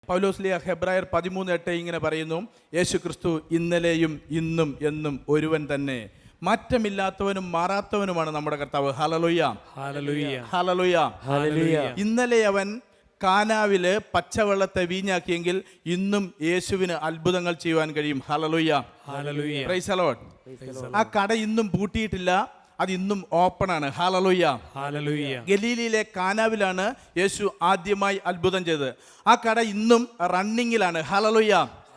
പൗലോസ്ലീഹ ഹെബ്രായർ 13:8 ഇങ്ങനെ പറയുന്നു, യേശു ക്രിസ്തു ഇന്നലെയും ഇന്നും എന്നും ഒരുവൻ തന്നെ, മാറ്റമില്ലാത്തവനും മാറാത്തവനുമാണ് നമ്മുടെ കർത്താവ്. Hallelujah, hallelujah, hallelujah, hallelujah. ഇന്നലെ അവൻ കാനാവില് പച്ചവെള്ളത്തെ വീഞ്ഞാക്കിയെങ്കിൽ ഇന്നും യേശുവിന് അത്ഭുതങ്ങൾ ചെയ്യുവാൻ കഴിയും. Hallelujah, hallelujah. Praise the Lord. ആ കട ഇന്നും പൂട്ടിയിട്ടില്ല, അത് ഇന്നും ഓപ്പൺ ആണ്. Hallelujah, hallelujah. ഗലീലയിലെ കാനാവിലാണ് യേശു ആദ്യമായി അത്ഭുതം ചെയ്തത്. ആ കട ഇന്നും റണ്ണിങ്ങിലാണ്. Hallelujah,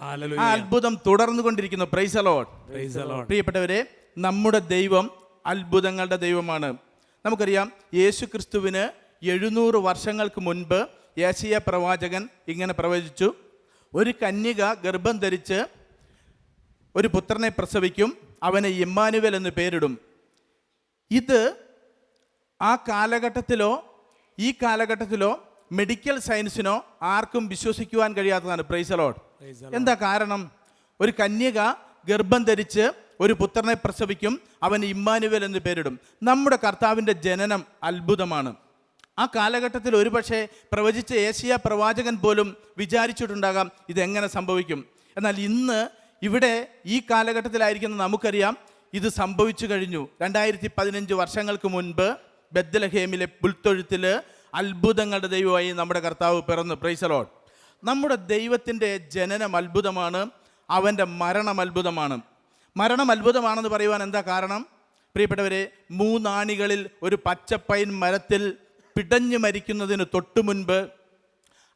hallelujah. ആ അത്ഭുതം തുടർന്നു കൊണ്ടിരിക്കുന്നു. Price the Lord. Praise the Lord. പ്രിയപ്പെട്ടവരെ, നമ്മുടെ ദൈവം അത്ഭുതങ്ങളുടെ ദൈവമാണ്. നമുക്കറിയാം, യേശു ക്രിസ്തുവിന് 700 വർഷങ്ങൾക്ക് മുൻപ് യെശയ്യാ പ്രവാചകൻ ഇങ്ങനെ പ്രവചിച്ചു, ഒരു കന്യക ഗർഭം ധരിച്ച് ഒരു പുത്രനെ പ്രസവിക്കും, അവന് ഇമ്മാനുവേൽ എന്ന് പേരിടും. ഇത് ആ കാലഘട്ടത്തിലോ ഈ കാലഘട്ടത്തിലോ മെഡിക്കൽ സയൻസിനോ ആർക്കും വിശ്വസിക്കുവാൻ കഴിയാത്തതാണ്. Price the Lord. എന്താ കാരണം? ഒരു കന്യക ഗർഭം ധരിച്ച് ഒരു പുത്രനെ പ്രസവിക്കും, അവന് ഇമ്മാനുവേൽ എന്ന് പേരിടും. നമ്മുടെ കർത്താവിൻ്റെ ജനനം അത്ഭുതമാണ്. ആ കാലഘട്ടത്തിൽ ഒരുപക്ഷെ പ്രവചിച്ച യെശയ്യാ പ്രവാചകൻ പോലും വിചാരിച്ചിട്ടുണ്ടാകാം ഇതെങ്ങനെ സംഭവിക്കും. എന്നാൽ ഇന്ന് ഇവിടെ ഈ കാലഘട്ടത്തിലായിരിക്കുന്ന നമുക്കറിയാം ഇത് സംഭവിച്ചു കഴിഞ്ഞു. 2015 വർഷങ്ങൾക്ക് മുൻപ് ബെത്ലഹേമിലെ പുൽത്തൊഴുത്തിൽ അത്ഭുതങ്ങളുടെ ദൈവമായി നമ്മുടെ കർത്താവ് പിറന്നു. Price the Lord. നമ്മുടെ ദൈവത്തിൻ്റെ ജനനം അത്ഭുതമാണ്, അവൻ്റെ മരണം അത്ഭുതമാണ്. മരണം അത്ഭുതമാണെന്ന് പറയുവാൻ എന്താ കാരണം? പ്രിയപ്പെട്ടവരെ, 3 ആണികളിൽ ഒരു പച്ചപ്പൈൻ മരത്തിൽ പിടഞ്ഞു മരിക്കുന്നതിന് തൊട്ടു മുൻപ്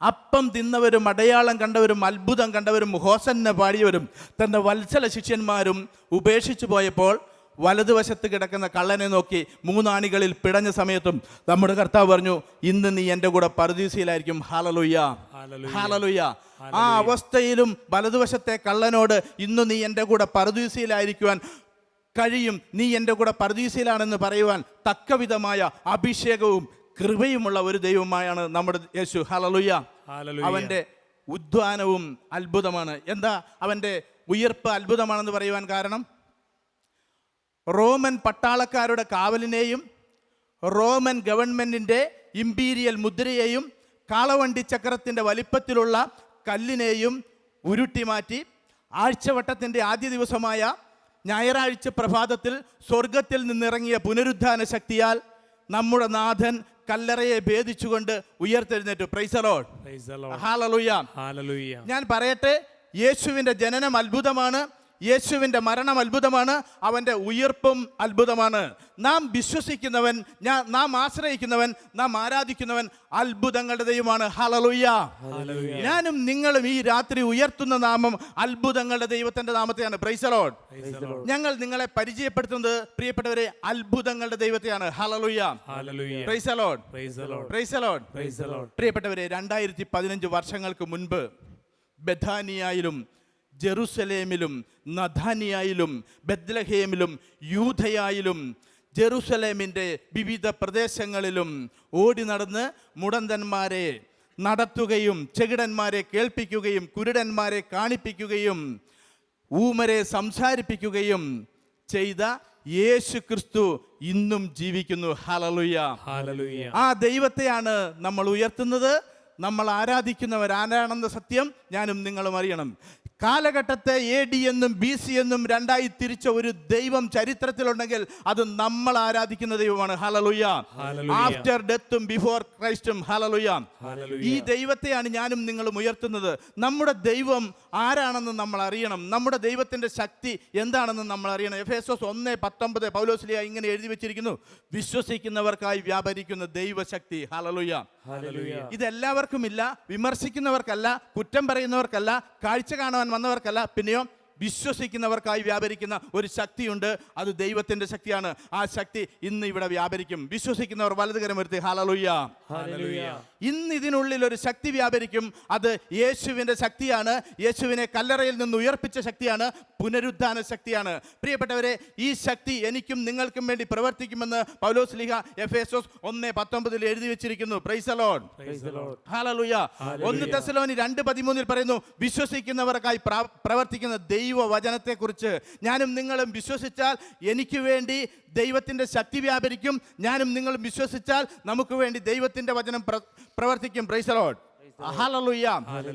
അപ്പം തിന്നവരും അടയാളം കണ്ടവരും അത്ഭുതം കണ്ടവരും ഹോസന്ന പാടിയവരും തൻ്റെ വത്സല ശിഷ്യന്മാരും ഉപേക്ഷിച്ചു പോയപ്പോൾ വലതുവശത്ത് കിടക്കുന്ന കള്ളനെ നോക്കി 3 ആണികളിൽ പിടഞ്ഞ സമയത്തും നമ്മുടെ കർത്താവ് പറഞ്ഞു, ഇന്ന് നീ എൻ്റെ കൂടെ പറുദീസയിലായിരിക്കും. Hallelujah, hallelujah. ആ അവസ്ഥയിലും വലതുവശത്തെ കള്ളനോട് ഇന്ന് നീ എൻ്റെ കൂടെ പറുദീസയിലായിരിക്കുവാൻ കഴിയും, നീ എൻ്റെ കൂടെ പറുദീസയിലാണെന്ന് പറയുവാൻ തക്കവിധമായ അഭിഷേകവും കൃപയുമുള്ള ഒരു ദൈവമായാണ് നമ്മുടെ യേശു. ഹല്ലേലൂയ. അവൻ്റെ ഉദ്ധാനവും അത്ഭുതമാണ്. എന്താ അവൻ്റെ ഉയർപ്പ് അത്ഭുതമാണെന്ന് പറയുവാൻ കാരണം? റോമൻ പട്ടാളക്കാരുടെ കാവലിനെയും റോമൻ ഗവൺമെൻറ്റിൻ്റെ ഇമ്പീരിയൽ മുദ്രയെയും കാളവണ്ടി ചക്രത്തിൻ്റെ വലിപ്പത്തിലുള്ള കല്ലിനെയും ഉരുട്ടി മാറ്റി ആഴ്ചവട്ടത്തിൻ്റെ ആദ്യ ദിവസമായ ഞായറാഴ്ച പ്രഭാതത്തിൽ സ്വർഗത്തിൽ നിന്നിറങ്ങിയ പുനരുദ്ധാന ശക്തിയാൽ നമ്മുടെ നാഥൻ കല്ലറയെ ഭേദിച്ചുകൊണ്ട് ഉയർത്തെഴുന്നേറ്റു. Price the Lord, hallelujah, hallelujah. ഞാൻ പറയട്ടെ, യേശുവിൻ്റെ ജനനം അത്ഭുതമാണ്, യേശുവിൻ്റെ മരണം അത്ഭുതമാണ്, അവൻ്റെ ഉയർപ്പും അത്ഭുതമാണ്. നാം വിശ്വസിക്കുന്നവൻ, നാം ആശ്രയിക്കുന്നവൻ, നാം ആരാധിക്കുന്നവൻ അത്ഭുതങ്ങളുടെ ദൈവമാണ്. ഹല്ലേലൂയ. ഞാനും നിങ്ങളും ഈ രാത്രി ഉയർത്തുന്ന നാമം അത്ഭുതങ്ങളുടെ ദൈവത്തിൻ്റെ നാമത്തെയാണ്. Price the Lord. ഞങ്ങൾ നിങ്ങളെ പരിചയപ്പെടുത്തുന്നത് പ്രിയപ്പെട്ടവരെ അത്ഭുതങ്ങളുടെ ദൈവത്തെയാണ്. Hallelujah, praise the Lord, praise the Lord. പ്രിയപ്പെട്ടവരെ, 2015 വർഷങ്ങൾക്ക് മുൻപ് ബഥാനിയായിലും ജെറുസലേമിലും നഥാനിയായിലും ബെത്ലഹേമിലും യൂദയായിലും ജെറുസലേമിൻ്റെ വിവിധ പ്രദേശങ്ങളിലും ഓടി നടന്ന് മുടന്തന്മാരെ നടത്തുകയും ചെകിടന്മാരെ കേൾപ്പിക്കുകയും കുരുടന്മാരെ കാണിപ്പിക്കുകയും ഊമരെ സംസാരിപ്പിക്കുകയും ചെയ്ത യേശു ക്രിസ്തു ഇന്നും ജീവിക്കുന്നു. Hallelujah, hallelujah. ആ ദൈവത്തെയാണ് നമ്മൾ ഉയർത്തുന്നത്. നമ്മൾ ആരാധിക്കുന്നവർ ആരാണെന്ന സത്യം ഞാനും നിങ്ങളും അറിയണം. കാലഘട്ടത്തെ AD എന്നും BC എന്നും രണ്ടായി തിരിച്ച ഒരു ദൈവം ചരിത്രത്തിലുണ്ടെങ്കിൽ അത് നമ്മൾ ആരാധിക്കുന്ന ദൈവമാണ്. ഹല്ലേലൂയ. ആഫ്റ്റർ ഡെത്തും ബിഫോർ ക്രൈസ്റ്റും. ഹല്ലേലൂയ. ഈ ദൈവത്തെയാണ് ഞാനും നിങ്ങളും ഉയർത്തുന്നത്. നമ്മുടെ ദൈവം ആരാണെന്ന് നമ്മൾ അറിയണം. നമ്മുടെ ദൈവത്തിൻ്റെ ശക്തി എന്താണെന്ന് നമ്മൾ അറിയണം. എഫേസോസ് 1:19 പൗലോസ്ലീഹ ഇങ്ങനെ എഴുതി വെച്ചിരിക്കുന്നു, വിശ്വസിക്കുന്നവർക്കായി വ്യാപരിക്കുന്ന ദൈവശക്തി. ഹല്ലേലൂയ. ഇതെല്ലാവർക്കും ഇല്ല, വിമർശിക്കുന്നവർക്കല്ല, കുറ്റം പറയുന്നവർക്കല്ല, കാഴ്ച കാണുവാൻ വന്നവർക്കല്ല, പിന്നെയോ വിശ്വസിക്കുന്നവർക്കായി വ്യാപരിക്കുന്ന ഒരു ശക്തിയുണ്ട്. അത് ദൈവത്തിൻ്റെ ശക്തിയാണ്. ആ ശക്തി ഇന്ന് ഇവിടെ വ്യാപരിക്കും. വിശ്വസിക്കുന്നവർ വലതുകരം ഉയർത്തി ഹല്ലേലൂയ. ഇന്ന് ഇതിനുള്ളിൽ ഒരു ശക്തി വ്യാപരിക്കും. അത് യേശുവിൻ്റെ ശക്തിയാണ്. യേശുവിനെ കല്ലറയിൽ നിന്ന് ഉയർപ്പിച്ച ശക്തിയാണ്, പുനരുദ്ധാന ശക്തിയാണ്. പ്രിയപ്പെട്ടവരെ, ഈ ശക്തി എനിക്കും നിങ്ങൾക്കും വേണ്ടി പ്രവർത്തിക്കുമെന്ന് പൗലോസ്ലീഹ എഫേസോസ് 1:19 എഴുതി വെച്ചിരിക്കുന്നു. Price the Lord, hallelujah. 1 തെസ്സലോനി 2:13 പറയുന്നു, വിശ്വസിക്കുന്നവർക്കായി പ്രവർത്തിക്കുന്ന ദൈവവചനത്തെക്കുറിച്ച്. ഞാനും നിങ്ങളും വിശ്വസിച്ചാൽ എനിക്ക് വേണ്ടി ദൈവത്തിൻ്റെ ശക്തി വ്യാപരിക്കും. ഞാനും നിങ്ങളും വിശ്വസിച്ചാൽ നമുക്ക് വേണ്ടി ദൈവത്തിൻ്റെ വചനം പ്രവർത്തിക്കും. Price the Lord. Hallelujah.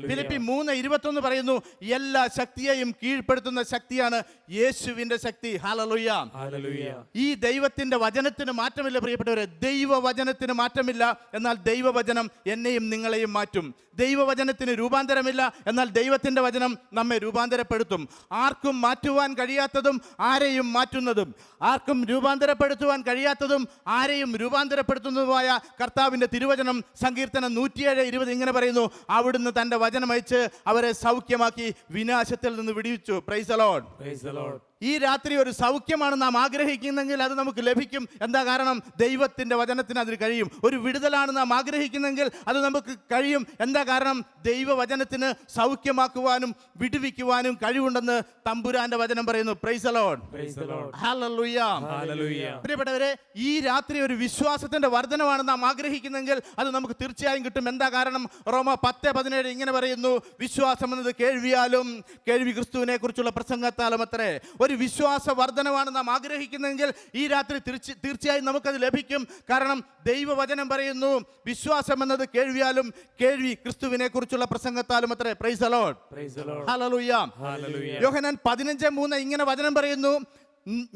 Philippi 3:21 പറയുന്നു, എല്ലാ ശക്തിയെയും കീഴ്പ്പെടുത്തുന്ന ശക്തിയാണ് യേശുവിന്റെ ശക്തി. ഹല്ലേലൂയ. ഹല്ലേലൂയ. ഈ ദൈവത്തിന്റെ വചനത്തിന് മാറ്റമില്ല പ്രിയപ്പെട്ടവരെ. ദൈവവചനത്തിന് മാറ്റമില്ല, എന്നാൽ ദൈവവചനം എന്നെയും നിങ്ങളെയും മാറ്റും. ദൈവവചനത്തിന് രൂപാന്തരമില്ല, എന്നാൽ ദൈവത്തിന്റെ വചനം നമ്മെ രൂപാന്തരപ്പെടുത്തും. ആർക്കും മാറ്റുവാൻ കഴിയാത്തതും ആരെയും മാറ്റുന്നതും, ആർക്കും രൂപാന്തരപ്പെടുത്തുവാൻ കഴിയാത്തതും ആരെയും രൂപാന്തരപ്പെടുത്തുന്നതുമായ കർത്താവിന്റെ തിരുവചനം സങ്കീർത്തനം 107:20 ഇങ്ങനെ പറയുന്നു, അവിടുന്ന് തന്റെ വചനം അയച്ച് അവരെ സൗഖ്യമാക്കി വിനാശത്തിൽ നിന്ന് വിടുവിച്ചു. Price the Lord. Praise the Lord. ഈ രാത്രി ഒരു സൗഖ്യമാണ് നാം ആഗ്രഹിക്കുന്നെങ്കിൽ അത് നമുക്ക് ലഭിക്കും. എന്താ കാരണം? ദൈവത്തിൻ്റെ വചനത്തിന് അതിന് കഴിയും. ഒരു വിടുതലാണ് നാം ആഗ്രഹിക്കുന്നെങ്കിൽ അത് നമുക്ക് കഴിയും. എന്താ കാരണം? ദൈവവചനത്തിന് സൗഖ്യമാക്കുവാനും വിടുവിക്കുവാനും കഴിവുണ്ടെന്ന് തമ്പുരാന്റെ വചനം പറയുന്നു. Price the Lord. Praise the Lord. Hallelujah. Hallelujah. പ്രിയപ്പെട്ടവരെ, ഈ രാത്രി ഒരു വിശ്വാസത്തിന്റെ വർധനമാണ് നാം ആഗ്രഹിക്കുന്നെങ്കിൽ അത് നമുക്ക് തീർച്ചയായും കിട്ടും. എന്താ കാരണം? റോമ 10:17 ഇങ്ങനെ പറയുന്നു, വിശ്വാസം എന്നത് കേൾവിയാലും കേൾവി ക്രിസ്തുവിനെ കുറിച്ചുള്ള പ്രസംഗത്താലും അത്രേ. ഒരു വിശ്വാസ വർധനമാണ് നാം ആഗ്രഹിക്കുന്നതെങ്കിൽ ഈ രാത്രി തീർച്ചയായും നമുക്കത് ലഭിക്കും. കാരണം ദൈവവചനം പറയുന്നു, വിശ്വാസം എന്നത് കേൾവിയാലും കേൾവി ക്രിസ്തുവിനെ കുറിച്ചുള്ള പ്രസംഗത്താലും അത്രേ. Price the Lord. Praise the Lord. Hallelujah. Hallelujah. യോഹന്നാൻ 15:3 ഇങ്ങനെ വചനം പറയുന്നു,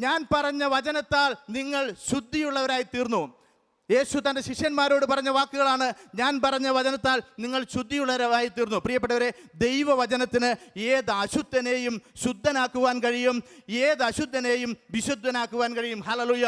ഞാൻ പറഞ്ഞ വചനത്താൽ നിങ്ങൾ ശുദ്ധിയുള്ളവരായി തീർന്നു. യേശു തൻ്റെ ശിഷ്യന്മാരോട് പറഞ്ഞ വാക്കുകളാണ്, ഞാൻ പറഞ്ഞ വചനത്താൽ നിങ്ങൾ ശുദ്ധിയുള്ളവരായി തീർന്നു. പ്രിയപ്പെട്ടവരെ, ദൈവവചനത്തിന് ഏത് അശുദ്ധനെയും ശുദ്ധനാക്കുവാൻ കഴിയും, ഏത് അശുദ്ധനെയും വിശുദ്ധനാക്കുവാൻ കഴിയും. ഹല്ലേലൂയ.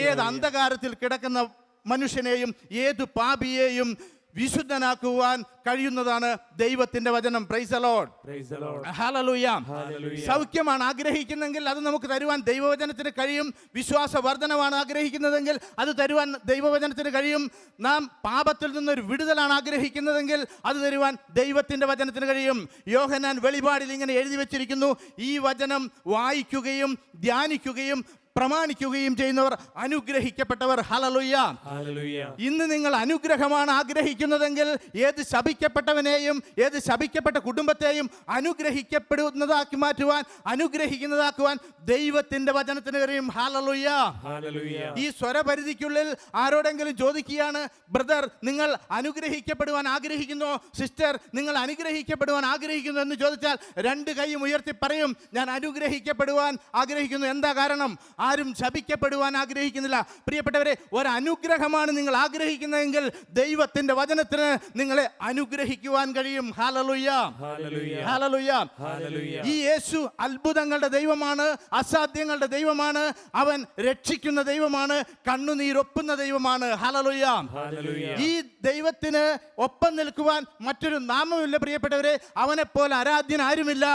ഏത് അന്ധകാരത്തിൽ കിടക്കുന്ന മനുഷ്യനെയും ഏത് പാപിയെയും വിശുദ്ധനാക്കുവാൻ കഴിയുന്നതാണ് ദൈവത്തിന്റെ വചനം. Price the Lord. Praise the Lord. Hallelujah. Hallelujah. സൗഖ്യമാണ് ആഗ്രഹിക്കുന്നെങ്കിൽ അത് നമുക്ക് തരുവാൻ ദൈവവചനത്തിന് കഴിയും. വിശ്വാസ വർധനമാണ് ആഗ്രഹിക്കുന്നതെങ്കിൽ അത് തരുവാൻ ദൈവവചനത്തിന് കഴിയും. നാം പാപത്തിൽ നിന്നൊരു വിടുതലാണ് ആഗ്രഹിക്കുന്നതെങ്കിൽ അത് തരുവാൻ ദൈവത്തിന്റെ വചനത്തിന് കഴിയും. യോഹന്നാൻ വെളിപാടിൽ ഇങ്ങനെ എഴുതി വെച്ചിരിക്കുന്നു, ഈ വചനം വായിക്കുകയും ധ്യാനിക്കുകയും പ്രമാണിക്കുകയും ചെയ്യുന്നവർ അനുഗ്രഹിക്കപ്പെട്ടവർ. ഹല്ലേലൂയ. Hallelujah. ഇന്ന് നിങ്ങൾ അനുഗ്രഹമാണ് ആഗ്രഹിക്കുന്നതെങ്കിൽ ഏത് ശപിക്കപ്പെട്ടവനെയും ഏത് ശപിക്കപ്പെട്ട കുടുംബത്തെയും അനുഗ്രഹിക്കപ്പെടുന്നതാക്കി മാറ്റുവാൻ, അനുഗ്രഹിക്കുന്നതാക്കുവാൻ ദൈവത്തിന്റെ വചനത്തിന് കഴിയും. ഹല്ലേലൂയ. Hallelujah. ഈ സ്വരപരിധിക്കുള്ളിൽ ആരോടെങ്കിലും ചോദിക്കുകയാണ്, ബ്രദർ നിങ്ങൾ അനുഗ്രഹിക്കപ്പെടുവാൻ ആഗ്രഹിക്കുന്നു, സിസ്റ്റർ നിങ്ങൾ അനുഗ്രഹിക്കപ്പെടുവാൻ ആഗ്രഹിക്കുന്നു എന്ന് ചോദിച്ചാൽ രണ്ട് കൈയും ഉയർത്തി പറയും, ഞാൻ അനുഗ്രഹിക്കപ്പെടുവാൻ ആഗ്രഹിക്കുന്നു. എന്താ കാരണം? ആരും ശപിക്കപ്പെടുവാൻ ആഗ്രഹിക്കുന്നില്ല. പ്രിയപ്പെട്ടവരെ, ഒരു അനുഗ്രഹമാണ് നിങ്ങൾ ആഗ്രഹിക്കുന്നതെങ്കിൽ ദൈവത്തിന്റെ വചനത്തിന് നിങ്ങളെ അനുഗ്രഹിക്കുവാൻ കഴിയും. ഹല്ലേലൂയ. Hallelujah. ഹല്ലേലൂയ. Hallelujah. ഈ യേശു അത്ഭുതങ്ങളുടെ ദൈവമാണ്, അസാധ്യങ്ങളുടെ ദൈവമാണ്, അവൻ രക്ഷിക്കുന്ന ദൈവമാണ്, കണ്ണുനീരൊപ്പുന്ന ദൈവമാണ്. ഹല്ലേലൂയ. Hallelujah. ഈ ദൈവത്തിന് ഒപ്പം നിൽക്കുവാൻ മറ്റൊരു നാമമില്ല പ്രിയപ്പെട്ടവരെ. അവനെ പോലെ ആരാധ്യൻ ആരുമില്ല.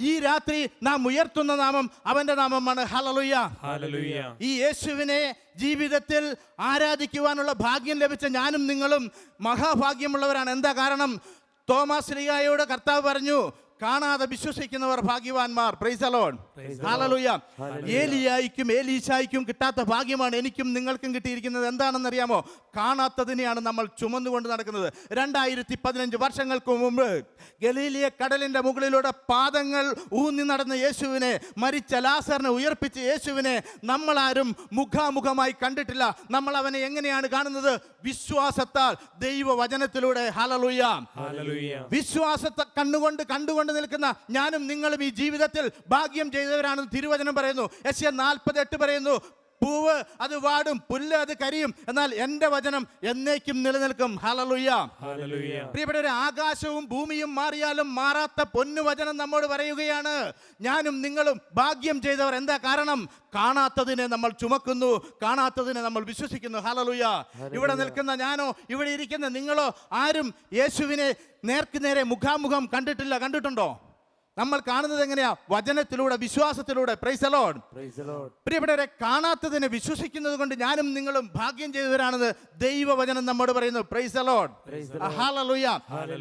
ഈ രാത്രി നാം ഉയർത്തുന്ന നാമം അവന്റെ നാമമാണ്. ഹല്ലേലൂയ. Hallelujah. ഈ യേശുവിനെ ജീവിതത്തിൽ ആരാധിക്കുവാനുള്ള ഭാഗ്യം ലഭിച്ച ഞാനും നിങ്ങളും മഹാഭാഗ്യമുള്ളവരാണ്. എന്താ കാരണം? തോമാസ് ലീഗായോട് കർത്താവ് പറഞ്ഞു, കാണാതെ വിശ്വസിക്കുന്നവർ ഭാഗ്യവാന്മാർ. Price the Lord. ഹല്ലേലൂയ. ഏലിയായിക്കും ഏലീശായിക്കും കിട്ടാത്ത ഭാഗ്യമാണ് എനിക്കും നിങ്ങൾക്കും കിട്ടിയിരിക്കുന്നത്. എന്താണെന്നറിയാമോ? കാണാത്തതിനെയാണ് നമ്മൾ ചുമന്നുകൊണ്ട് നടക്കുന്നത്. 2015 വർഷങ്ങൾക്ക് മുമ്പ് ഗലീലിയ കടലിന്റെ മുകളിലൂടെ പാദങ്ങൾ ഊന്നി നടന്ന യേശുവിനെ, മരിച്ച ലാസറിനെ ഉയർപ്പിച്ച യേശുവിനെ നമ്മളാരും മുഖാമുഖമായി കണ്ടിട്ടില്ല. നമ്മൾ അവനെ എങ്ങനെയാണ് കാണുന്നത്? വിശ്വാസത്താൽ, ദൈവവചനത്തിലൂടെ. ഹല്ലേലൂയ. Hallelujah. വിശ്വാസത്തെ കണ്ടുകൊണ്ട് നിൽക്കുന്ന ഞാനും നിങ്ങളും ഈ ജീവിതത്തിൽ ഭാഗ്യം ചെയ്തവരാണെന്ന് തിരുവചനം പറയുന്നു. യെശയ്യാ 40:8 പറയുന്നു, പൂവ് അത് വാടും, പുല്ല് അത് കരിയും, എന്നാൽ എൻ്റെ വചനം എന്നേക്കും നിലനിൽക്കും. ഹല്ലേലൂയ. Hallelujah. പ്രിയപ്പെട്ടവരെ, ആകാശവും ഭൂമിയും മാറിയാലും മാറാത്ത പൊന്നു വചനം നമ്മോട് പറയുകയാണ്, ഞാനും നിങ്ങളും ഭാഗ്യം ചെയ്തവർ. എന്താ കാരണം? കാണാത്തതിനെ നമ്മൾ ചുമക്കുന്നു, കാണാത്തതിനെ നമ്മൾ വിശ്വസിക്കുന്നു. ഹല്ലേലൂയ. ഇവിടെ നിൽക്കുന്ന ഞാനോ ഇവിടെ ഇരിക്കുന്ന നിങ്ങളോ ആരും യേശുവിനെ നേർക്കുനേരെ മുഖാമുഖം കണ്ടിട്ടില്ല. കണ്ടിട്ടുണ്ടോ? നമ്മൾ കാണുന്നത് എങ്ങനെയാ? വചനത്തിലൂടെ, വിശ്വാസത്തിലൂടെ. Praise the Lord. Praise the Lord. പ്രിയപ്പെട്ടവരെ, കാണാത്തതിനെ വിശ്വസിക്കുന്നത് കൊണ്ട് ഞാനും നിങ്ങളും ഭാഗ്യം ചെയ്തവരാണെന്ന് ദൈവവചനം നമ്മോട് പറയുന്നു. Price the Lord. ഹല്ലേലൂയ.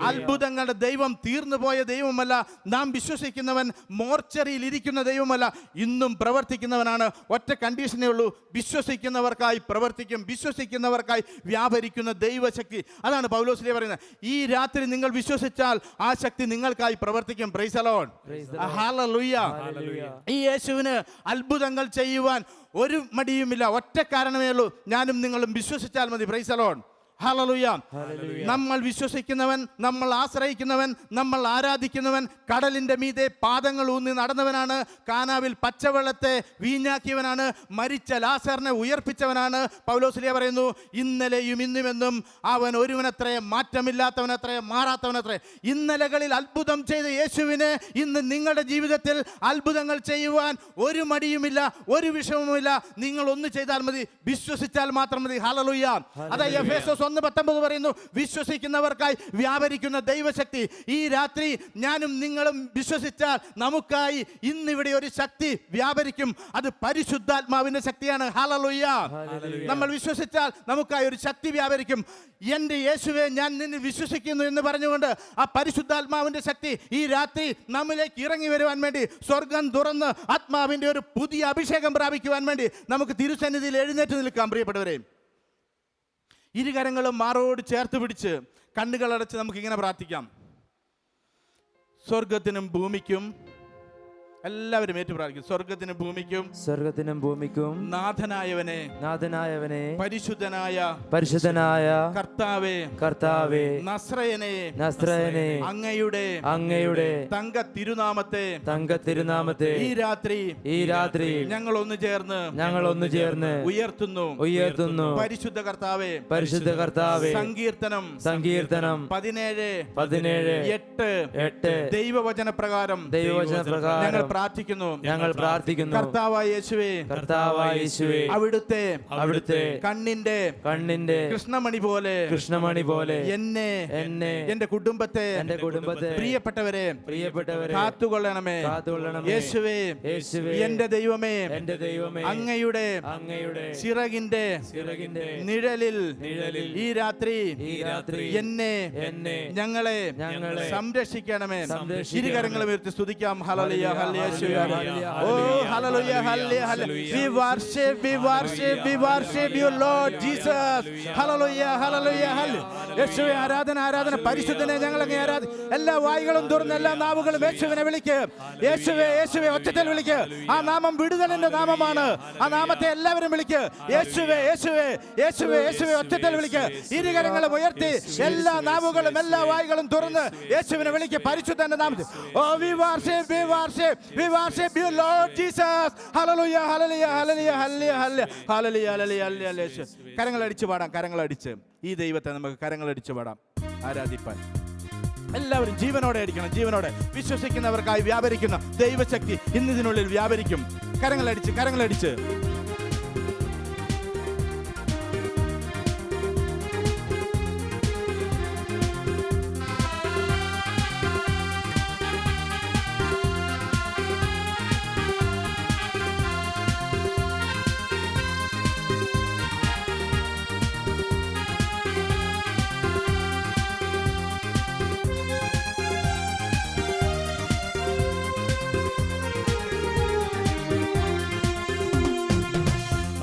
അത്ഭുതങ്ങളുടെ ദൈവം തീർന്നു പോയ ദൈവമല്ല. നാം വിശ്വസിക്കുന്നവൻ മോർച്ചറിയിൽ ഇരിക്കുന്ന ദൈവമല്ല, ഇന്നും പ്രവർത്തിക്കുന്നവനാണ്. ഒറ്റ കണ്ടീഷനേ ഉള്ളൂ, വിശ്വസിക്കുന്നവർക്കായി പ്രവർത്തിക്കും, വിശ്വസിക്കുന്നവർക്കായി വ്യാപരിക്കുന്ന ദൈവശക്തി. അതാണ് പൗലോസ് ലീഗ പറയുന്നത്. ഈ രാത്രി നിങ്ങൾ വിശ്വസിച്ചാൽ ആ ശക്തി നിങ്ങൾക്കായി പ്രവർത്തിക്കും. Price the Lord. ഹല്ലേലൂയ. ഈ യേശുവിന് അത്ഭുതങ്ങൾ ചെയ്യുവാൻ ഒരു മടിയുമില്ല. ഒറ്റ കാരണമേ ഉള്ളൂ, ഞാനും നിങ്ങളും വിശ്വസിച്ചാൽ മതി. Price the Lord. Hallelujah. Hallelujah. നമ്മൾ വിശ്വസിക്കുന്നവൻ, നമ്മൾ ആശ്രയിക്കുന്നവൻ, നമ്മൾ ആരാധിക്കുന്നവൻ കടലിന്റെ മീതെ പാദങ്ങൾ ഊന്നി നടന്നവനാണ്. കാനാവിൽ പച്ചവെള്ളത്തെ വീഞ്ഞാക്കിയവനാണ്. മരിച്ച ലാസറിനെ ഉയർപ്പിച്ചവനാണ്. പൗലോസ്ലീഹ പറയുന്നു, ഇന്നലെയും ഇന്നുമെന്നും അവൻ ഒരുവനത്രേ, മാറ്റമില്ലാത്തവനത്രേ, മാറാത്തവനത്രേ. ഇന്നലകളിൽ അത്ഭുതം ചെയ്ത യേശുവിനെ ഇന്ന് നിങ്ങളുടെ ജീവിതത്തിൽ അത്ഭുതങ്ങൾ ചെയ്യുവാൻ ഒരു മടിയുമില്ല, ഒരു വിഷമവുമില്ല. നിങ്ങൾ ഒന്ന് ചെയ്താൽ മതി, വിശ്വസിച്ചാൽ മാത്രം മതി. ഹല്ലേലൂയ. അതായത് എഫേസോസ് 1:19 പറയുന്നു, വിശ്വസിക്കുന്നവർക്കായി വ്യാപരിക്കുന്ന ദൈവശക്തി. ഈ രാത്രി ഞാനും നിങ്ങളും വിശ്വസിച്ചാൽ നമുക്കായി ഇന്നിവിടെ ഒരു ശക്തി വ്യാപരിക്കും. അത് പരിശുദ്ധാത്മാവിന്റെ ശക്തിയാണ്. ഹല്ലേലൂയ. നമ്മൾ വിശ്വസിച്ചാൽ നമുക്കായി ഒരു ശക്തി വ്യാപരിക്കും. എൻ്റെ യേശുവെ, ഞാൻ നിന്നെ വിശ്വസിക്കുന്നു എന്ന് പറഞ്ഞുകൊണ്ട് ആ പരിശുദ്ധാത്മാവിന്റെ ശക്തി ഈ രാത്രി നമ്മിലേക്ക് ഇറങ്ങി വരുവാൻ വേണ്ടി, സ്വർഗം തുറന്ന് ആത്മാവിന്റെ ഒരു പുതിയ അഭിഷേകം പ്രാപിക്കുവാൻ വേണ്ടി നമുക്ക് തിരുസന്നിധിയിൽ എഴുന്നേറ്റ് നിൽക്കാം. പ്രിയപ്പെട്ടവരെ, ഇരുകരങ്ങളും മാറോട് ചേർത്ത് പിടിച്ച് കണ്ണുകളടച്ച് നമുക്കിങ്ങനെ പ്രാർത്ഥിക്കാം. സ്വർഗത്തിനും ഭൂമിക്കും, എല്ലാവരും ഏറ്റു പ്രാർത്ഥിക്കും. സ്വർഗത്തിനും ഭൂമിക്കും, സ്വർഗത്തിനും ഭൂമിക്കും നാഥനായവനെ, നാഥനായവനെ, പരിശുദ്ധനായ കർത്താവേ, കർത്താവേ, നസ്രയനെ, അങ്ങയുടെ തങ്ക തിരുനാമത്തെ ഈ രാത്രി ഞങ്ങൾ ഒന്ന് ചേർന്ന് ഉയർത്തുന്നു. പരിശുദ്ധ കർത്താവേ, സങ്കീർത്തനം 17:8 ദൈവവചന പ്രകാരം ഞങ്ങൾ പ്രാർത്ഥിക്കുന്നു. കർത്താവായ യേശുവേ, അവിടുത്തെ കണ്ണിന്റെ കൃഷ്ണമണി പോലെ എന്നെ എന്റെ കുടുംബത്തെ പ്രിയപ്പെട്ടവരെ കാത്തുകൊള്ളണമേ. യേശുവേ, എന്റെ ദൈവമേ, അങ്ങയുടെ ചിറകിന്റെ നിഴലിൽ ഈ രാത്രി എന്നെ ഞങ്ങളെ സംരക്ഷിക്കണമേ. ഇരുകരങ്ങളും ഉയർത്തി സ്തുതിക്കാം. Hallelujah, hallelujah. Oh, hallelujah, hallelujah, hallelujah. We worship you, Lord Jesus. Hallelujah, hallelujah, hallelujah. യേശുവേ, ആരാധന. പരിശുദ്ധനെ ഞങ്ങൾ അങ്ങേ ആരാധിക്കുന്നു. എല്ലാ വായുകളും തുറന്ന് എല്ലാ നാവുകളും യേശുവിനെ വിളിക്കുക. യേശുവേ ഒച്ചത്തിൽ വിളിക്കുക. ആ നാമം വിടുതലിന്റെ നാമമാണ്. ആ നാമത്തെ എല്ലാവരും വിളിക്കുക. യേശുവേ ഒച്ചത്തിൽ വിളിക്കുക. ഇരുകരങ്ങളും ഉയർത്തി എല്ലാ നാവുകളും എല്ലാ വായുകളും തുറന്ന് യേശുവിനെ വിളിക്കുക. പരിശുദ്ധന്റെ നാമത്തിൽ. Oh, we worship you, Lord Jesus. Hallelujah, hallelujah, hallelujah, hallelujah, hallelujah, hallelujah. കരങ്ങളടിച്ച് ഈ ദൈവത്തെ നമുക്ക് കരങ്ങളടിച്ച് പാടാം, ആരാധിപ്പാൻ. എല്ലാവരും ജീവനോടെ അടിക്കണം. ജീവനോടെ വിശ്വസിക്കുന്നവർക്കായി വ്യാപരിക്കുന്ന ദൈവശക്തി ഇന്നിതിനുള്ളിൽ വ്യാപരിക്കും. കരങ്ങളടിച്ച്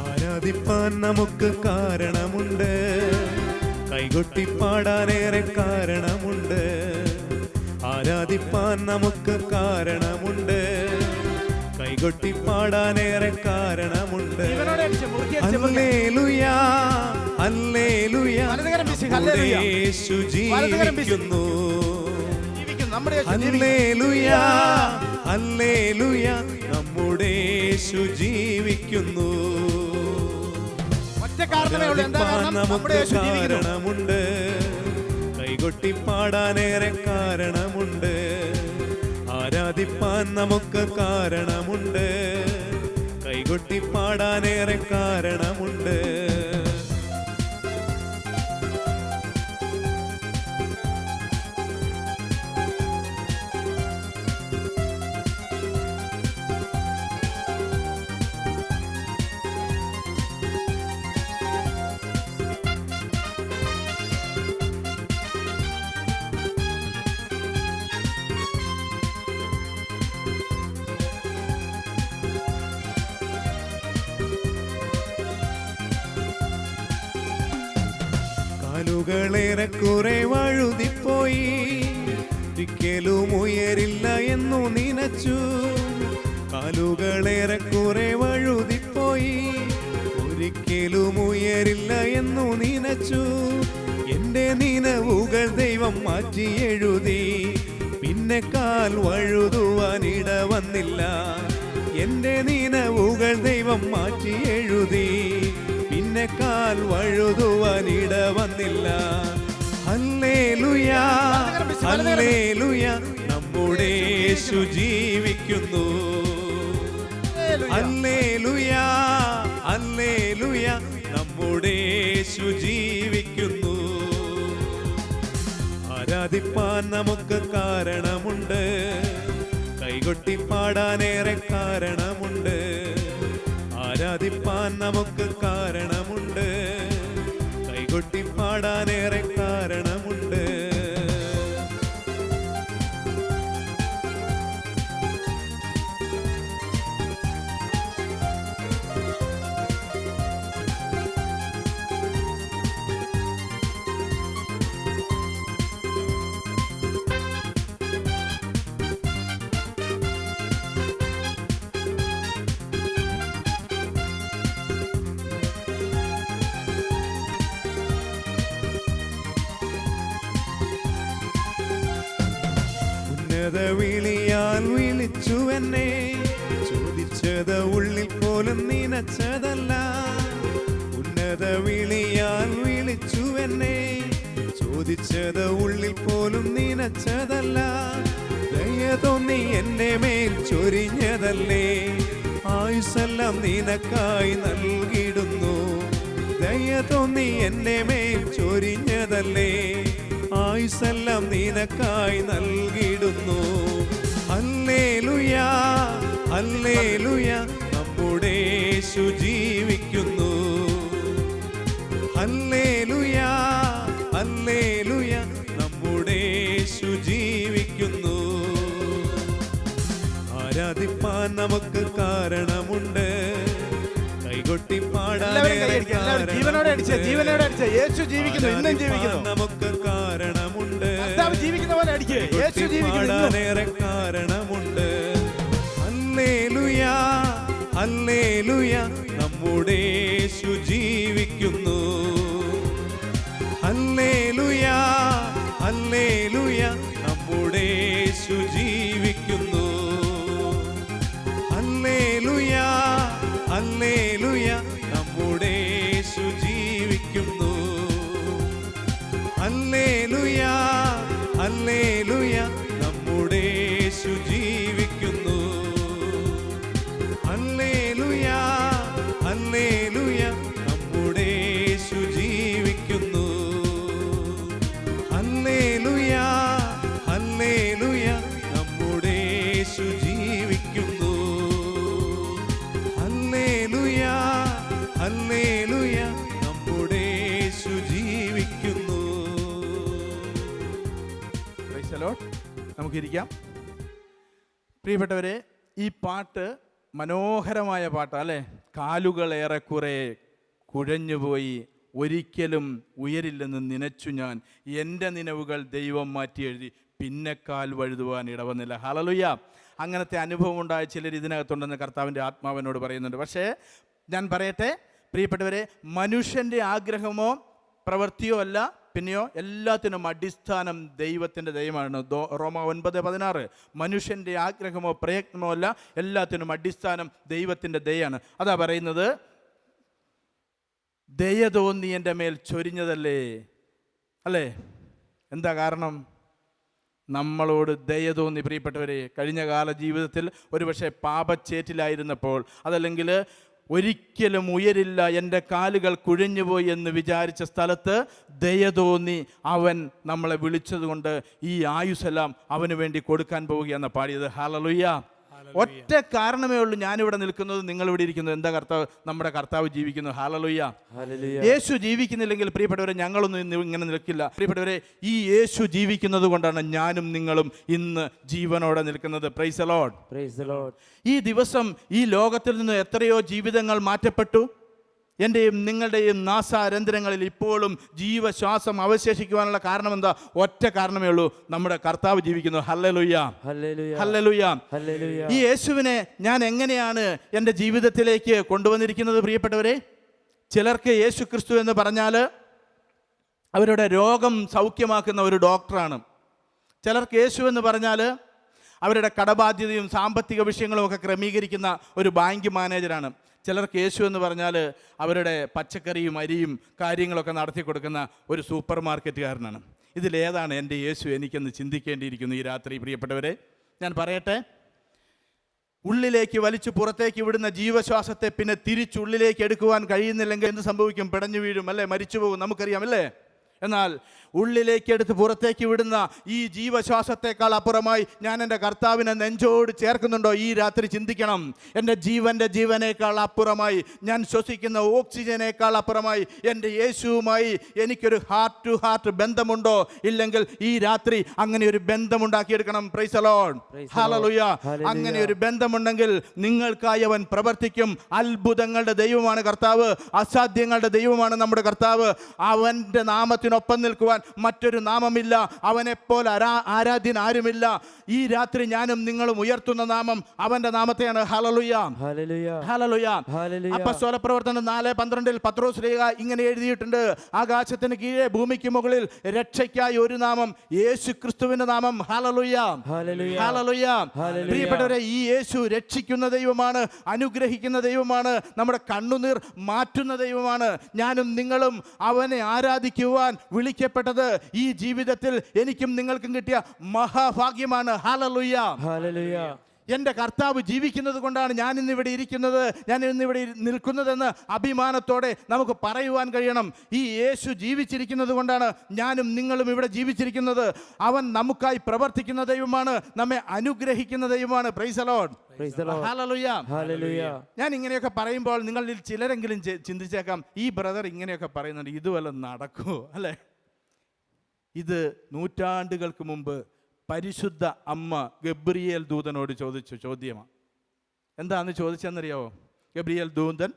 ആരാധിപ്പാൻ നമുക്ക് കാരണമുണ്ട്, കൈകൊട്ടി പാടാനേറെ കാരണമുണ്ട്. ആരാധിപ്പാൻ നമുക്ക് കാരണമുണ്ട്, കൈകൊട്ടി പാടാനേറെ കാരണമുണ്ട്. ഹല്ലേലൂയ, ഹല്ലേലൂയ, നമ്മുടെ യേശു ജീവിക്കുന്നു. ഹല്ലേലൂയ, ഹല്ലേലൂയ, നമ്മുടെ യേശു ജീവിക്കുന്നു. നമുക്ക് കാരണമുണ്ട്, കൈകൊട്ടി പാടാനേറെ കാരണമുണ്ട്. ആരാധിപ്പാൻ നമുക്ക് കാരണമുണ്ട്, കൈകൊട്ടി പാടാനേറെ കാരണമുണ്ട്. കാലുകളേറെക്കുറെ വഴുതിപ്പോയി, ഒരിക്കലും ഉയരില്ല എന്നു നനച്ചു. കാലുകളേറെക്കുറെ വഴുതിപ്പോയി, ഒരിക്കലും ഉയരില്ല എന്നു നനച്ചു. എന്റെ നിനവുകൾ ദൈവം മാറ്റി എഴുതി, പിന്നെ കാൽ വഴുതുവാൻ ഇട വന്നില്ല. എന്റെ നിനവുകൾ ദൈവം മാറ്റി എഴുതി, പിന്നെ കാൽ വഴുതുവാൻ ഇട വന്നില്ല. ഹല്ലേലൂയാ ഹല്ലേലൂയാ, നമ്മുടെ യേശു ജീവിക്കുന്നു. ഹല്ലേലൂയാ ഹല്ലേലൂയാ, നമ്മുടെ യേശു ജീവിക്കുന്നു. ആരാധിപ്പാൻ നമുക്ക് കാരണമുണ്ട്, കൈകൊട്ടി പാടാനേറെ കാരണമുണ്ട്. ആരാധിപ്പാൻ നമുക്ക് കാരണമുണ്ട്, കൈകൊട്ടി പാടാനേറെ കാരണമുണ്ട്. വിളിയാൽ വിളിച്ചു എന്നെ, ചോദിച്ചത് ഉള്ളിൽ പോലും നനച്ചതല്ല. ഉന്നത വിളിയാൽ വിളിച്ചു എന്നെ, ചോദിച്ചത് ഉള്ളിൽ പോലും നനച്ചതല്ല. ദയ തോന്നി എന്നെ മേൽ ചൊരിഞ്ഞതല്ലേ, ആയുസ്സെല്ലാം നിനക്കായി നൽകിടുന്നു. ദയ തോന്നി എന്നെ മേൽ ചൊരിഞ്ഞതല്ലേ, ആയുസ്സെല്ലാം നിനക്കായി നൽകിടുന്നു. ഹല്ലേലൂയാ ഹല്ലേലൂയാ, നമ്മുടെ യേശു ജീവിക്കുന്നു. ഹല്ലേലൂയാ ഹല്ലേലൂയാ, നമ്മുടെ യേശു ജീവിക്കുന്നു. ആരാധിപ്പാൻ നമുക്ക് കാരണമുണ്ട്, കൈകൊട്ടി പാടാൻ ജീവനോടെ അടിച്ച് യേശു ജീവിക്കുന്നു, ഇന്നും ജീവിക്കുന്നു. നമുക്ക് കാരണമുണ്ട്, ജീവിക്കുന്ന പോലെ അടിക്ക്, യേശു പാടാനേറെ കാരണമുണ്ട്. ഹല്ലേലൂയാ ഹല്ലേലൂയാ, നമ്മുടെ യേശു ജീവിക്കുന്നു. ഹല്ലേലൂയാ ഹല്ലേലൂയാ, നമ്മുടെ യേശു ജീവിക്കുന്നു. ഹല്ലേലൂയാ ഹല്ലേലൂയാ, നമ്മുടെ യേശു ജീവിക്കുന്നു. ഹല്ലേലൂയാ ഹല്ലേലൂയാ, നമ്മുടെ യേശു ജീവിക്കുന്നു. ഹല്ലേലൂയാ ഹല്ലേലൂയാ, നമ്മുടെ യേശു ജീവിക്കുന്നു. ഹല്ലേലൂയാ ഹല്ലേലൂയാ, നമ്മുടെ യേശു ജീവിക്കുന്നു. ഹല്ലേലൂയാ ഹല്ലേലൂയാ, നമ്മുടെ യേശു ജീവിക്കുന്നു. നമുക്കിരിക്കാം. പ്രിയപ്പെട്ടവരെ, ഈ പാട്ട് മനോഹരമായ പാട്ടാണ് അല്ലേ? കാലുകൾ ഏറെക്കുറെ കുഴഞ്ഞുപോയി, ഒരിക്കലും ഉയരില്ലെന്ന് നനച്ചു ഞാൻ, എൻ്റെ നിലവുകൾ ദൈവം മാറ്റി എഴുതി, പിന്നെ കാൽ വഴുതുവാൻ ഇടവന്നില്ല. ഹല്ലേലൂയ. അങ്ങനത്തെ അനുഭവം ഉണ്ടായ ചിലർ ഇതിനകത്തുണ്ടെന്ന് കർത്താവിൻ്റെ ആത്മാവിനോട് പറയുന്നുണ്ട്. പക്ഷേ ഞാൻ പറയട്ടെ പ്രിയപ്പെട്ടവരെ, മനുഷ്യൻ്റെ ആഗ്രഹമോ പ്രവൃത്തിയോ അല്ല, പിന്നെയോ എല്ലാത്തിനും അടിസ്ഥാനം ദൈവത്തിൻ്റെ ദയമാണ്. റോമ 9:16, മനുഷ്യൻ്റെ ആഗ്രഹമോ പ്രയത്നമോ അല്ല, എല്ലാത്തിനും അടിസ്ഥാനം ദൈവത്തിൻ്റെ ദയാണ്. അതാ പറയുന്നത്, ദയ തോന്നി എൻ്റെ മേൽ ചൊരിഞ്ഞതല്ലേ അല്ലേ? എന്താ കാരണം? നമ്മളോട് ദയ തോന്നി. പ്രിയപ്പെട്ടവരെ, കഴിഞ്ഞ കാല ജീവിതത്തിൽ ഒരുപക്ഷെ പാപച്ചേറ്റിലായിരുന്നപ്പോൾ, അതല്ലെങ്കിൽ ഒരിക്കലും ഉയരില്ല, എൻ്റെ കാലുകൾ കുഴഞ്ഞുപോയി എന്ന് വിചാരിച്ച സ്ഥലത്ത് ദയ തോന്നി അവൻ നമ്മളെ വിളിച്ചതുകൊണ്ട് ഈ ആയുസ്സെല്ലാം അവന് വേണ്ടി കൊടുക്കാൻ പോവുകയെന്ന് പാടിയത്. ഹല്ലേലൂയ. ഒറ്റ കാരണമേ ഉള്ളൂ ഞാനിവിടെ നിൽക്കുന്നത്, നിങ്ങളിവിടെ ഇരിക്കുന്നത്. എന്താ? കർത്താവ്, നമ്മുടെ കർത്താവ് ജീവിക്കുന്നു. ഹല്ലേലൂയ. യേശു ജീവിക്കുന്നില്ലെങ്കിൽ പ്രിയപ്പെട്ടവരെ ഞങ്ങളൊന്നും ഇങ്ങനെ നിൽക്കില്ല. പ്രിയപ്പെട്ടവരെ, ഈ യേശു ജീവിക്കുന്നത് കൊണ്ടാണ് ഞാനും നിങ്ങളും ഇന്ന് ജീവനോടെ നിൽക്കുന്നത്. Price the Lord. Praise the Lord. ഈ ദിവസം ഈ ലോകത്തിൽ നിന്ന് എത്രയോ ജീവിതങ്ങൾ മാറ്റപ്പെട്ടു. എൻ്റെയും നിങ്ങളുടെയും നാസാരന്ധ്രങ്ങളിൽ ഇപ്പോഴും ജീവശ്വാസം അവശേഷിക്കുവാനുള്ള കാരണം എന്താ? ഒറ്റ കാരണമേ ഉള്ളൂ, നമ്മുടെ കർത്താവ് ജീവിക്കുന്നു. ഹല്ലേലൂയ. ഹല്ലേലൂയ. ഈ യേശുവിനെ ഞാൻ എങ്ങനെയാണ് എൻ്റെ ജീവിതത്തിലേക്ക് കൊണ്ടുവന്നിരിക്കുന്നത്? പ്രിയപ്പെട്ടവരെ, ചിലർക്ക് യേശു ക്രിസ്തു എന്ന് പറഞ്ഞാൽ അവരുടെ രോഗം സൗഖ്യമാക്കുന്ന ഒരു ഡോക്ടറാണ്. ചിലർക്ക് യേശു എന്ന് പറഞ്ഞാൽ അവരുടെ കടബാധ്യതയും സാമ്പത്തിക വിഷയങ്ങളും ഒക്കെ ക്രമീകരിക്കുന്ന ഒരു ബാങ്ക് മാനേജരാണ്. ചിലർക്ക് യേശു എന്ന് പറഞ്ഞാൽ അവരുടെ പച്ചക്കറിയും അരിയും കാര്യങ്ങളൊക്കെ നടത്തി കൊടുക്കുന്ന ഒരു സൂപ്പർ മാർക്കറ്റുകാരനാണ്. ഇതിലേതാണ് എൻ്റെ യേശു എനിക്കെന്ന് ചിന്തിക്കേണ്ടിയിരിക്കുന്നു ഈ രാത്രി. പ്രിയപ്പെട്ടവരെ, ഞാൻ പറയട്ടെ, ഉള്ളിലേക്ക് വലിച്ചു പുറത്തേക്ക് വിടുന്ന ജീവശ്വാസത്തെ പിന്നെ തിരിച്ചുള്ളിലേക്ക് എടുക്കുവാൻ കഴിയുന്നില്ലെങ്കിൽ എന്ത് സംഭവിക്കും? പിടഞ്ഞു വീഴും, അല്ലേ? മരിച്ചു പോകും, നമുക്കറിയാം, അല്ലേ? എന്നാൽ ഉള്ളിലേക്ക് എടുത്ത് പുറത്തേക്ക് വിടുന്ന ഈ ജീവശ്വാസത്തെക്കാൾ അപ്പുറമായി ഞാൻ എൻ്റെ കർത്താവിനെ നെഞ്ചോട് ചേർക്കുന്നുണ്ടോ? ഈ രാത്രി ചിന്തിക്കണം. എൻ്റെ ജീവനേക്കാൾ അപ്പുറമായി, ഞാൻ ശ്വസിക്കുന്ന ഓക്സിജനേക്കാൾ അപ്പുറമായി എൻ്റെ യേശുവുമായി എനിക്കൊരു ഹാർട്ട് ടു ഹാർട്ട് ബന്ധമുണ്ടോ? ഇല്ലെങ്കിൽ ഈ രാത്രി അങ്ങനെ ഒരു ബന്ധമുണ്ടാക്കിയെടുക്കണം. Praise the Lord, hallelujah. അങ്ങനെ ഒരു ബന്ധമുണ്ടെങ്കിൽ നിങ്ങൾക്കായി അവൻ പ്രവർത്തിക്കും. അത്ഭുതങ്ങളുടെ ദൈവമാണ് കർത്താവ്, അസാധ്യങ്ങളുടെ ദൈവമാണ് നമ്മുടെ കർത്താവ്. അവൻ്റെ നാമത്തിനൊപ്പം നിൽക്കുവാൻ മറ്റൊരു നാമമില്ല. അവനെപ്പോലെ ആരാധ്യൻ ആരുമില്ല. ഈ രാത്രി ഞാനും നിങ്ങളും ഉയർത്തുന്ന നാമം അവന്റെ നാമത്തെയാണ്. Hallelujah, hallelujah. അപ്പോസ്തല പ്രവർത്തനം 4:12 പത്രോസ് ശ്ലീഹ ഇങ്ങനെ എഴുതിയിട്ടുണ്ട്: ആകാശത്തിന് കീഴെ ഭൂമിക്ക് മുകളിൽ രക്ഷയ്ക്കായി ഒരു നാമം, യേശു ക്രിസ്തുവിന്റെ നാമം. Hallelujah, hallelujah. പ്രിയപ്പെട്ടവരെ, ഈ യേശു രക്ഷിക്കുന്ന ദൈവമാണ്, അനുഗ്രഹിക്കുന്ന ദൈവമാണ്, നമ്മുടെ കണ്ണുനീർ മാറ്റുന്ന ദൈവമാണ്. ഞാനും നിങ്ങളും അവനെ ആരാധിക്കുവാൻ വിളിക്കപ്പെട്ടത് ഈ ജീവിതത്തിൽ എനിക്കും നിങ്ങൾക്കും കിട്ടിയ മഹാഭാഗ്യമാണ്. Hallelujah, hallelujah. എൻ്റെ കർത്താവ് ജീവിക്കുന്നത് കൊണ്ടാണ് ഞാൻ ഇന്നിവിടെ ഇരിക്കുന്നത്, ഞാൻ ഇന്നിവിടെ നിൽക്കുന്നതെന്ന് അഭിമാനത്തോടെ നമുക്ക് പറയുവാൻ കഴിയണം. ഈ യേശു ജീവിച്ചിരിക്കുന്നത് കൊണ്ടാണ് ഞാനും നിങ്ങളും ഇവിടെ ജീവിച്ചിരിക്കുന്നത്. അവൻ നമുക്കായി പ്രവർത്തിക്കുന്ന ദൈവമാണ്, നമ്മെ അനുഗ്രഹിക്കുന്ന ദൈവമാണ്. Price the Lord, hallelujah, hallelujah. ഞാൻ ഇങ്ങനെയൊക്കെ പറയുമ്പോൾ നിങ്ങളിൽ ചിലരെങ്കിലും ചിന്തിച്ചേക്കാം, ഈ ബ്രദർ ഇങ്ങനെയൊക്കെ പറയുന്നുണ്ട്, ഇതുവല്ല നടക്കുമോ? അല്ലേ? ഇത് നൂറ്റാണ്ടുകൾക്ക് മുമ്പ് പരിശുദ്ധ അമ്മ ഗബ്രിയേൽ ദൂതനോട് ചോദിച്ച ചോദ്യമാണ്. എന്താണെന്ന് ചോദിച്ചെന്നറിയാവോ? ഗബ്രിയേൽ ദൂതൻ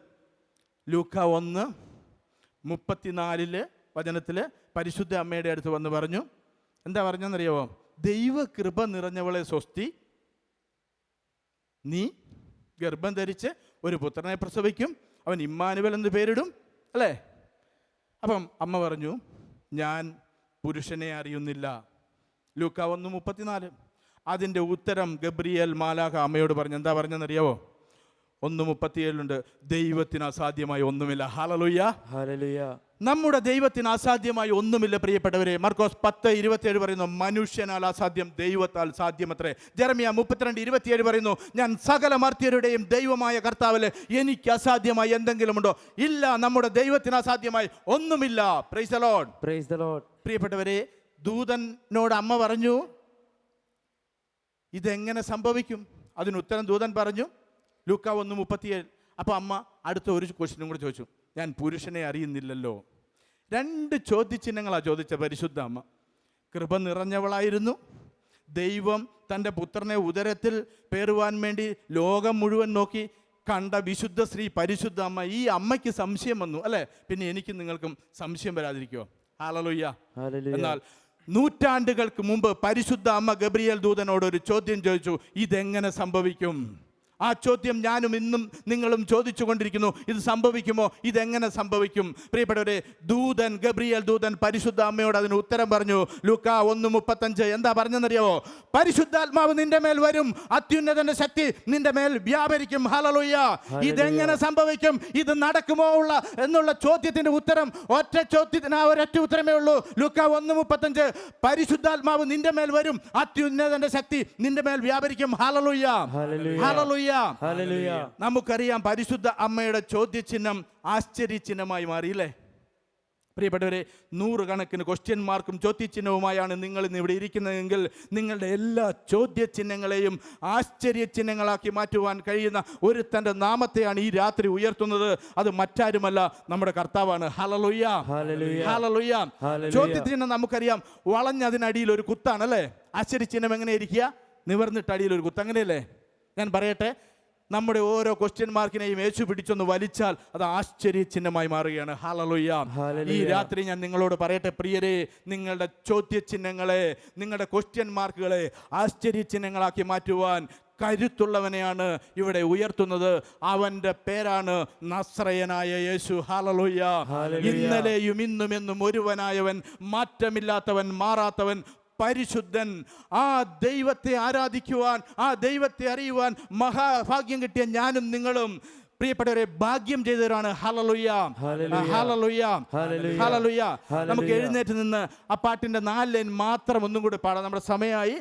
ലൂക്ക 1:34 വചനത്തിൽ പരിശുദ്ധ അമ്മയുടെ അടുത്ത് വന്ന് പറഞ്ഞു. എന്താ പറഞ്ഞെന്നറിയാവോ? ദൈവകൃപ നിറഞ്ഞവളെ സ്വസ്തി, നീ ഗർഭം ധരിച്ച് ഒരു പുത്രനെ പ്രസവിക്കും, അവൻ ഇമ്മാനുവേൽ എന്ന് പേരിടും, അല്ലേ? അപ്പം അമ്മ പറഞ്ഞു, ഞാൻ പുരുഷനെ അറിയുന്നില്ല. ലൂക്ക 1:34. അതിൻ്റെ ഉത്തരം ഗബ്രിയേൽ മാലാഖ അമ്മയോട് പറഞ്ഞു. എന്താ പറഞ്ഞെന്നറിയാവോ? 1:37 ദൈവത്തിന് അസാധ്യമായി ഒന്നുമില്ല. Hallelujah, hallelujah. നമ്മുടെ ദൈവത്തിന് അസാധ്യമായി ഒന്നുമില്ല. പ്രിയപ്പെട്ടവരെ, മർക്കോസ് 10:27 പറയുന്നു, മനുഷ്യനാൽ അസാധ്യം ദൈവത്താൽ സാധ്യമത്രേ. ജെറമ്യാ 32:27 പറയുന്നു, ഞാൻ സകല മർത്യരുടെയും ദൈവമായ കർത്താവിലെ എനിക്ക് അസാധ്യമായി എന്തെങ്കിലും ഉണ്ടോ? ഇല്ല, നമ്മുടെ ദൈവത്തിന് അസാധ്യമായി ഒന്നുമില്ല. Price the Lord, praise the Lord. പ്രിയപ്പെട്ടവരെ, ദൂതനോട് അമ്മ പറഞ്ഞു, ഇതെങ്ങനെ സംഭവിക്കും? അതിന് ഉത്തരം ദൂതൻ പറഞ്ഞു, ലൂക്ക 1:37. അപ്പോൾ അമ്മ അടുത്ത ഒരു ക്വസ്റ്റ്യനും കൂടെ ചോദിച്ചു, ഞാൻ പുരുഷനെ അറിയുന്നില്ലല്ലോ. 2 ചോദ്യചിഹ്നങ്ങളാണ് ചോദിച്ച പരിശുദ്ധ അമ്മ. കൃപ നിറഞ്ഞവളായിരുന്നു, ദൈവം തൻ്റെ പുത്രനെ ഉദരത്തിൽ പേറുവാൻ വേണ്ടി ലോകം മുഴുവൻ നോക്കി കണ്ട വിശുദ്ധ സ്ത്രീ പരിശുദ്ധ അമ്മ. ഈ അമ്മയ്ക്ക് സംശയം വന്നു, അല്ലേ? പിന്നെ എനിക്കും നിങ്ങൾക്കും സംശയം വരാതിരിക്കുമോ? ഹല്ലേലൂയ. എന്നാൽ നൂറ്റാണ്ടുകൾക്ക് മുമ്പ് പരിശുദ്ധ അമ്മ ഗബ്രിയേൽ ദൂതനോട് ഒരു ചോദ്യം ചോദിച്ചു, ഇതെങ്ങനെ സംഭവിക്കും? ആ ചോദ്യം ഞാനും ഇന്നും നിങ്ങളും ചോദിച്ചു കൊണ്ടിരിക്കുന്നു. ഇത് സംഭവിക്കുമോ? ഇതെങ്ങനെ സംഭവിക്കും? പ്രിയപ്പെട്ടവരെ, ഗബ്രിയേൽ ദൂതൻ പരിശുദ്ധ അമ്മയോട് അതിന് ഉത്തരം പറഞ്ഞു. ലൂക്ക 1:35 എന്താ പറഞ്ഞെന്നറിയാവോ? പരിശുദ്ധാത്മാവ് നിന്റെ മേൽ വരും, അത്യുന്നതന്റെ ശക്തി നിന്റെ മേൽ വ്യാപരിക്കും. ഹല്ലേലൂയ. ഇതെങ്ങനെ സംഭവിക്കും? ഇത് നടക്കുമോ എന്നുള്ള ചോദ്യത്തിന്റെ ഉത്തരം ഒരൊറ്റ ഉത്തരമേ ഉള്ളൂ. ലൂക്ക 1:35 പരിശുദ്ധാത്മാവ് നിന്റെ മേൽ വരും, അത്യുന്നതന്റെ ശക്തി നിന്റെ മേൽ വ്യാപരിക്കും. Hallelujah, hallelujah. നമുക്കറിയാം, പരിശുദ്ധ അമ്മയുടെ ചോദ്യചിഹ്നം ആശ്ചര്യചിഹ്നമായി മാറിയില്ലേ? പ്രിയപ്പെട്ടവരെ, 100 കണക്കിന് ക്വസ്റ്റ്യൻ മാർക്കും ചോദ്യചിഹ്നവുമായാണ് നിങ്ങൾ ഇന്ന് ഇവിടെ ഇരിക്കുന്നതെങ്കിൽ നിങ്ങളുടെ എല്ലാ ചോദ്യചിഹ്നങ്ങളെയും ആശ്ചര്യചിഹ്നങ്ങളാക്കി മാറ്റുവാൻ കഴിയുന്ന ഒരുത്തൻ്റെ നാമത്തെയാണ് ഈ രാത്രി ഉയർത്തുന്നത്. അത് മറ്റാരുമല്ല, നമ്മുടെ കർത്താവാണ്. Hallelujah, hallelujah. ചോദ്യചിഹ്നം നമുക്കറിയാം, വളഞ്ഞതിനടിയിൽ ഒരു കുത്താണ്, അല്ലേ? ആശ്ചര്യചിഹ്നം എങ്ങനെ ഇരിക്കുക? നിവർന്നിട്ട് അടിയിൽ ഒരു കുത്ത്, അങ്ങനെയല്ലേ? ഞാൻ പറയട്ടെ, നമ്മുടെ ഓരോ ക്വസ്റ്റ്യൻ മാർക്കിനെയും യേശു പിടിച്ചൊന്ന് വലിച്ചാൽ അത് ആശ്ചര്യചിഹ്നമായി മാറുകയാണ്. ഹല്ലേലൂയ. ഈ രാത്രി ഞാൻ നിങ്ങളോട് പറയട്ടെ പ്രിയരെ, നിങ്ങളുടെ ചോദ്യചിഹ്നങ്ങളെ, നിങ്ങളുടെ ക്വസ്റ്റ്യൻ മാർക്കുകളെ ആശ്ചര്യചിഹ്നങ്ങളാക്കി മാറ്റുവാൻ കരുത്തുള്ളവനെയാണ് ഇവിടെ ഉയർത്തുന്നത്. അവന്റെ പേരാണ് നസ്രയനായ യേശു. ഹല്ലേലൂയ. ഇന്നലെയും ഇന്നും എന്നും ഒരുവനായവൻ, മാറ്റമില്ലാത്തവൻ, മാറാത്തവൻ, പരിശുദ്ധൻ. ആ ദൈവത്തെ ആരാധിക്കുവാൻ, ആ ദൈവത്തെ അറിയുവാൻ മഹാഭാഗ്യം കിട്ടിയ ഞാനും നിങ്ങളും പ്രിയപ്പെട്ടവരെ ഭാഗ്യം ചെയ്തവരാണ്. Hallelujah, hallelujah, hallelujah. നമുക്ക് എഴുന്നേറ്റ് നിന്ന് ആ പാട്ടിന്റെ 4 ലൈൻ മാത്രം ഒന്നും കൂടി പാടാം. നമ്മുടെ സമയമായി.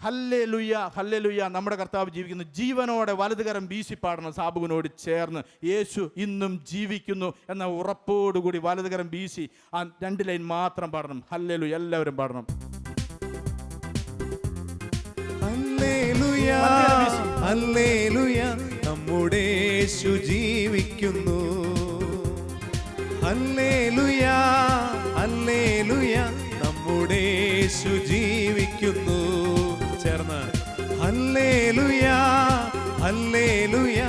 Hallelujah, hallelujah. നമ്മുടെ കർത്താവ് ജീവിക്കുന്നു. ജീവനോടെ വലതുകരം വീശി പാടണം സാബുവിനോട് ചേർന്ന്. യേശു ഇന്നും ജീവിക്കുന്നു എന്ന ഉറപ്പോടുകൂടി വലതുകരം വീശി ആ 2 ലൈൻ മാത്രം പാടണം. ഹല്ലേലൂയ. എല്ലാവരും പാടണം. ഹല്ലേലൂയ, ഹല്ലേലൂയ, നമ്മുടെ യേശു ജീവിക്കുന്നു. ഹല്ലേലൂയ, ഹല്ലേലൂയ, നമ്മുടെ യേശു ജീവിക്കുന്നു. ചേർന്ന് ഹല്ലേലൂയ, ഹല്ലേലൂയ,